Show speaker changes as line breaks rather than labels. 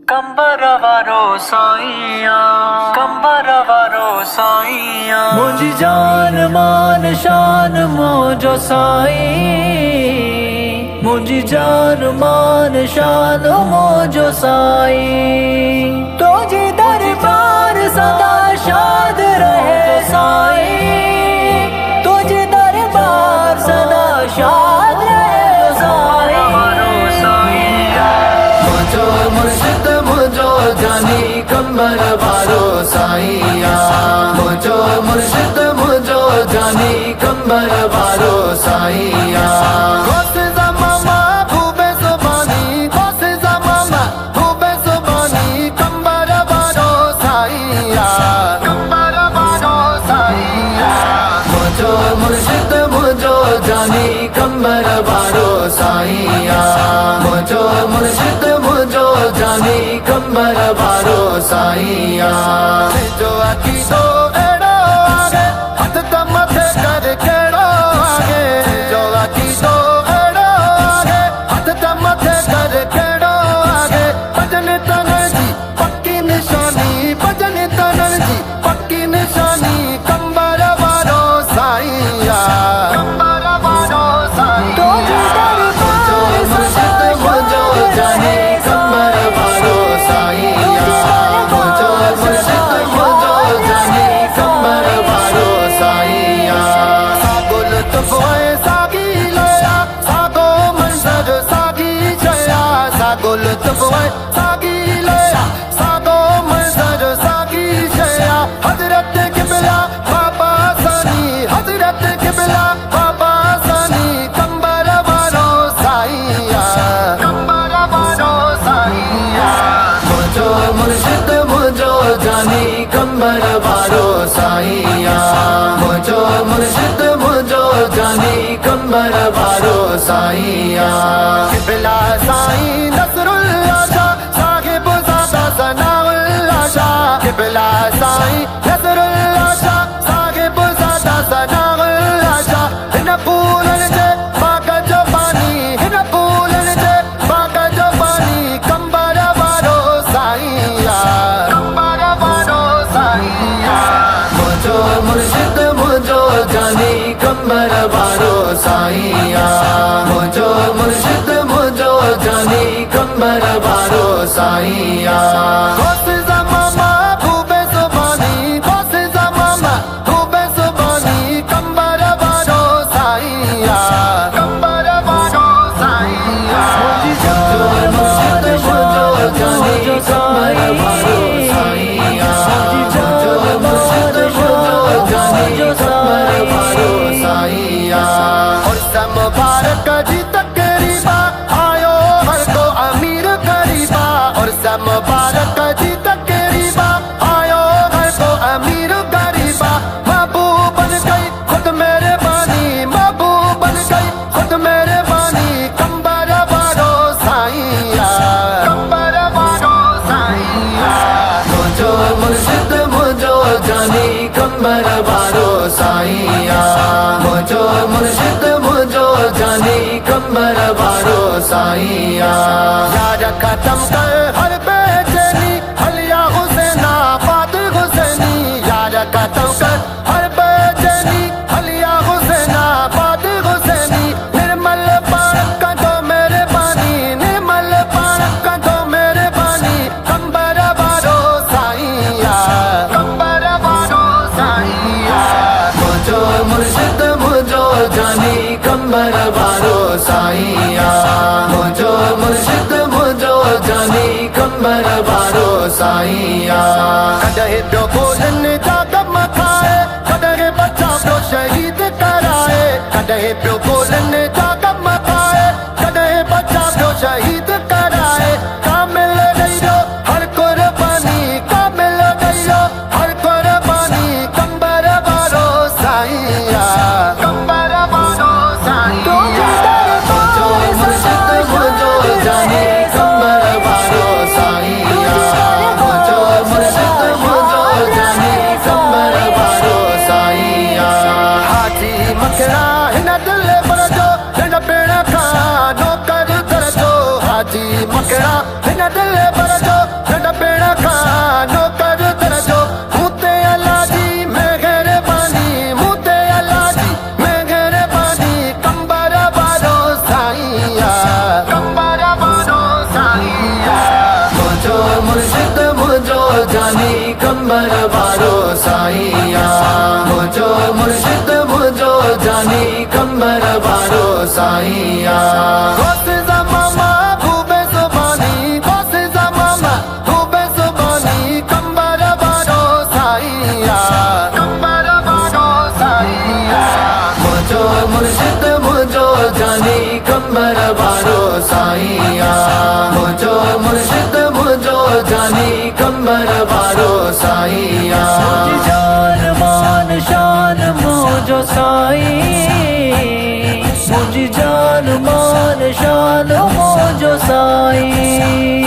कंबरवारो साईया, कंबरवारो साईया, मुझी जान मान शान मोजो साई, मुझी जान मान शान मोजो साई, तुझे दरबार सदा शाद रहे साई, तुझे दरबार सदा शाद रहे साई। मुझो मुर्शिद मुझो जानी कंबरवारो साईया, मुझो मुर्शिद मुझो जानी कंबरवारो साईया। मुर्शिद मुझो जानी कंबरवारो साईया, मुझो मुर्शिद मुझो जानी कंबरवारो साईया। जो अकीदो एड़ो आगे हथ तम थे कर केड़ो आगे, जो अकीदो एड़ो आगे हथ तम थे कर केड़ो आगे। भजन तनन जी पक्की निशानी, भजन तनन जी पक्की निशानी कंबरवारो साईया, कंबरवारो साईया। मुझो मुर्शिद मुझो जानी कंबरवारो साईया, मुझो मुर्शिद मुझो जानी कंबरवारो साईया। सागुल तुफोए सागी लया, सागो मंजर सागी जया, सागुल तुफोए सागी लया, सागो मंजर सागी जया। हजरत किबला बाबा सानी, हजरत किबला बाबा सानी कंबरवारो साईया, कंबरवारो साईया। मुझो मुर्शिद मुझो जानी कंबरवारो साईया, मुझो मुर्शिद मुझो जानी कंबरवारो साईया। किबला साई नसरुल्लाह शाह साहिब ज़ादा सनाउल्लाह शाह, किबला साई नसरुल्लाह शाह साहिब ज़ादा सनाउल्लाह शाह। हिन फूलन जे बाग जो पानी, हिन फूलन जे बाग जो पानी कंबरवारो साईया, कंबरवारो साईया। मुझो मुर्शिद मुझो जानी कंबरवारो साईया, मुझो मुर्शिद मुझो जानी कंबरवारो साईया। गौसे ज़मामा खूबे ज़ुबानी, गौसे ज़मामा खूबे ज़ुबानी कंबरवारो साईया, कंबरवारो साईया। मुझो मुर्शिद मुझो जानी कंबरवारो साईया, मुझो मुर्शिद मुझो जानी कंबरवारो साईया। और मुबारक जी तकरीबा आयो हर को अमीर गरीबा, और मुबारक जी तकरीबा आयो हर को अमीर गरीबा। महबूब बन गई खुद मेरे बानी, महबूब बन गई खुद मेरे बानी कंबरवारो साईया, कंबरवारो साईया। मुझो मुर्शिद मुझो जानी कंबरवारो साईया, मुझो मुर्शिद मुझो जानी कंबरवारो साईया। यार खत्म कर हर बेचैनी हलिया हुसैना बात हुसैनी, यार खत्म कर हर बेचैनी हलिया हुसैना बात हुसैनी। निर्मल पान कंधो मेरे बानी, निर्मल पान कंधो मेरे बानी कंबरवारो साईया, कंबरवारो साईया। मुझो मुर्शिद मुझो जानी कंबरवारो साईया, मुझो मुर्शिद मुझो जानी कंबरवारो साईया। कदे प्यो बोलन जा गम खाए, कदे बच्चा प्यो शहीद कराए, कदे प्यो बोलन जा गम खाए, कदे बच्चा प्यो शहीद कराए। कामिल गईरो हर कुर्बानी, कामिल गईरो हर कुर्बानी कंबरवारो साईया, कंबरवारो साईया। मुझो मुर्शिद मुझो जानी कंबरवारो साईया, मुझो मुर्शिद मुझो जानी कंबरवारो साईया। हाजी मकरा हिन दिल पर जो हिन पेड़ खां नौकर कर जो, हाजी मकरा हिन दिल पर जो जानी कंबर बारो साईया मुझो मुर्शिद मुझो जानी कंबर बारो साईया गोसे ज़मामा खूबे सुबानी गोसे ज़मामा खूबे सुबानी कंबर बारो साईया कंबर बारो साईया मुझो मुर्शिद मुझो जानी कंबर बारो साईया मुझो मुर्शिद मुझो जानी कंबर बारो साईया
जान मान शान मुझो साई मुझ जान मान शान मुझो साई